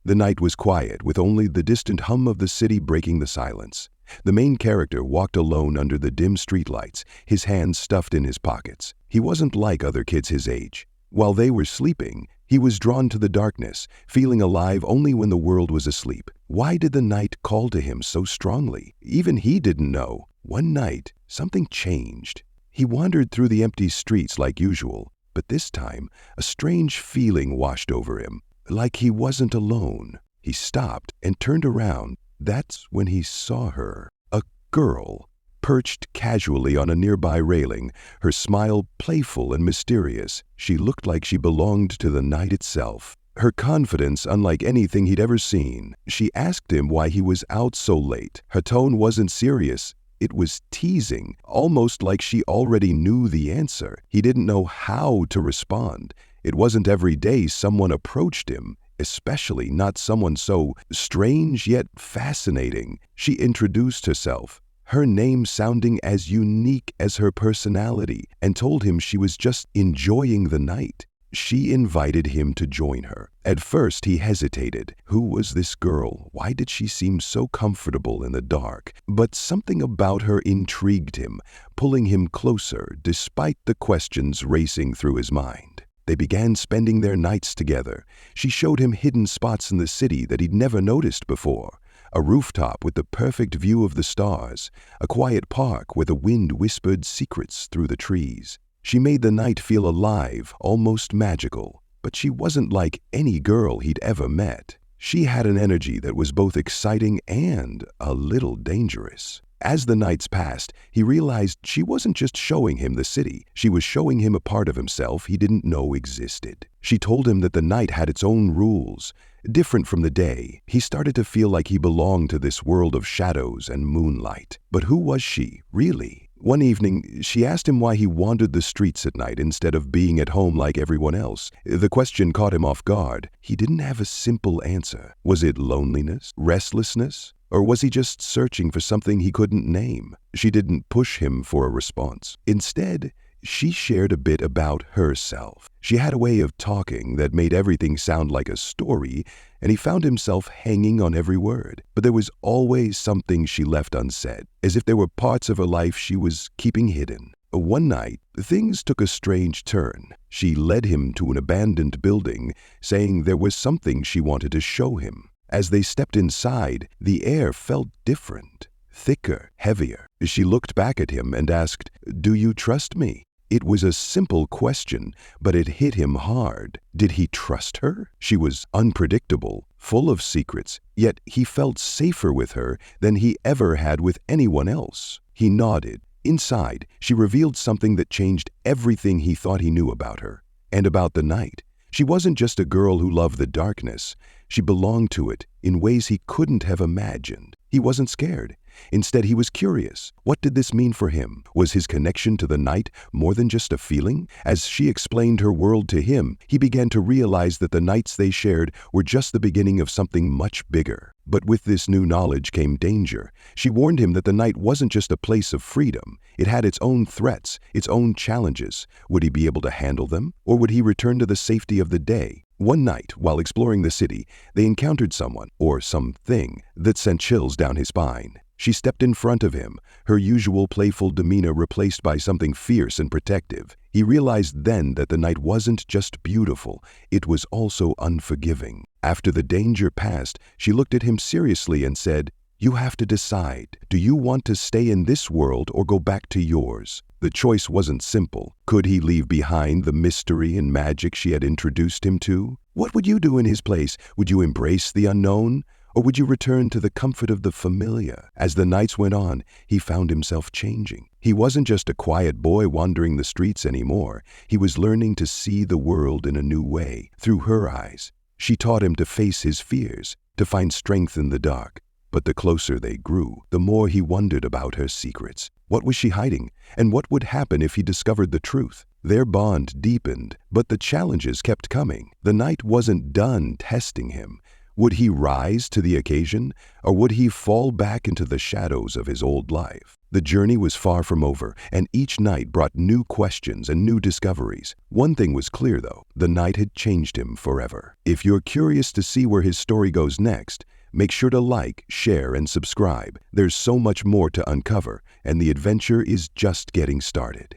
The night was quiet, with only the distant hum of the city breaking the silence. The main character walked alone under the dim streetlights, his hands stuffed in his pockets. He wasn't like other kids his age. While they were sleeping, he was drawn to the darkness, feeling alive only when the world was asleep. Why did the night call to him so strongly? Even he didn't know. One night, something changed. He wandered through the empty streets like usual, but this time, a strange feeling washed over him, like he wasn't alone. He stopped and turned around. That's when he saw her, a girl, perched casually on a nearby railing, her smile playful and mysterious. She looked like she belonged to the night itself. Her confidence unlike anything he'd ever seen. She asked him why he was out so late. Her tone wasn't serious. It was teasing, almost like she already knew the answer. He didn't know how to respond. It wasn't every day someone approached him, especially not someone so strange yet fascinating. She introduced herself, her name sounding as unique as her personality, and told him she was just enjoying the night. She invited him to join her. At first, he hesitated. Who was this girl? Why did she seem so comfortable in the dark? But something about her intrigued him, pulling him closer despite the questions racing through his mind. They began spending their nights together. She showed him hidden spots in the city that he'd never noticed before. A rooftop with the perfect view of the stars, a quiet park where the wind whispered secrets through the trees. She made the night feel alive, almost magical. But she wasn't like any girl he'd ever met. She had an energy that was both exciting and a little dangerous. As the nights passed, he realized she wasn't just showing him the city. She was showing him a part of himself he didn't know existed. She told him that the night had its own rules, different from the day. He started to feel like he belonged to this world of shadows and moonlight. But who was she, really? One evening, she asked him why he wandered the streets at night instead of being at home like everyone else. The question caught him off guard. He didn't have a simple answer. Was it loneliness, restlessness? Or was he just searching for something he couldn't name? She didn't push him for a response. Instead, she shared a bit about herself. She had a way of talking that made everything sound like a story, and he found himself hanging on every word. But there was always something she left unsaid, as if there were parts of her life she was keeping hidden. One night, things took a strange turn. She led him to an abandoned building, saying there was something she wanted to show him. As they stepped inside, the air felt different, thicker, heavier. She looked back at him and asked, "Do you trust me?" It was a simple question, but it hit him hard. Did he trust her? She was unpredictable, full of secrets, yet he felt safer with her than he ever had with anyone else. He nodded. Inside, she revealed something that changed everything he thought he knew about her, and about the night. She wasn't just a girl who loved the darkness. She belonged to it in ways he couldn't have imagined. He wasn't scared. Instead, he was curious. What did this mean for him? Was his connection to the night more than just a feeling? As she explained her world to him, he began to realize that the nights they shared were just the beginning of something much bigger. But with this new knowledge came danger. She warned him that the night wasn't just a place of freedom. It had its own threats, its own challenges. Would he be able to handle them? Or would he return to the safety of the day? One night, while exploring the city, they encountered someone, or something, that sent chills down his spine. She stepped in front of him, her usual playful demeanor replaced by something fierce and protective. He realized then that the night wasn't just beautiful, it was also unforgiving. After the danger passed, she looked at him seriously and said, "You have to decide. Do you want to stay in this world or go back to yours?" The choice wasn't simple. Could he leave behind the mystery and magic she had introduced him to? What would you do in his place? Would you embrace the unknown? Or would you return to the comfort of the familiar? As the nights went on, he found himself changing. He wasn't just a quiet boy wandering the streets anymore. He was learning to see the world in a new way, through her eyes. She taught him to face his fears, to find strength in the dark. But the closer they grew, the more he wondered about her secrets. What was she hiding? And what would happen if he discovered the truth? Their bond deepened, but the challenges kept coming. The night wasn't done testing him. Would he rise to the occasion, or would he fall back into the shadows of his old life? The journey was far from over, and each night brought new questions and new discoveries. One thing was clear, though: the night had changed him forever. If you're curious to see where his story goes next, make sure to like, share, and subscribe. There's so much more to uncover, and the adventure is just getting started.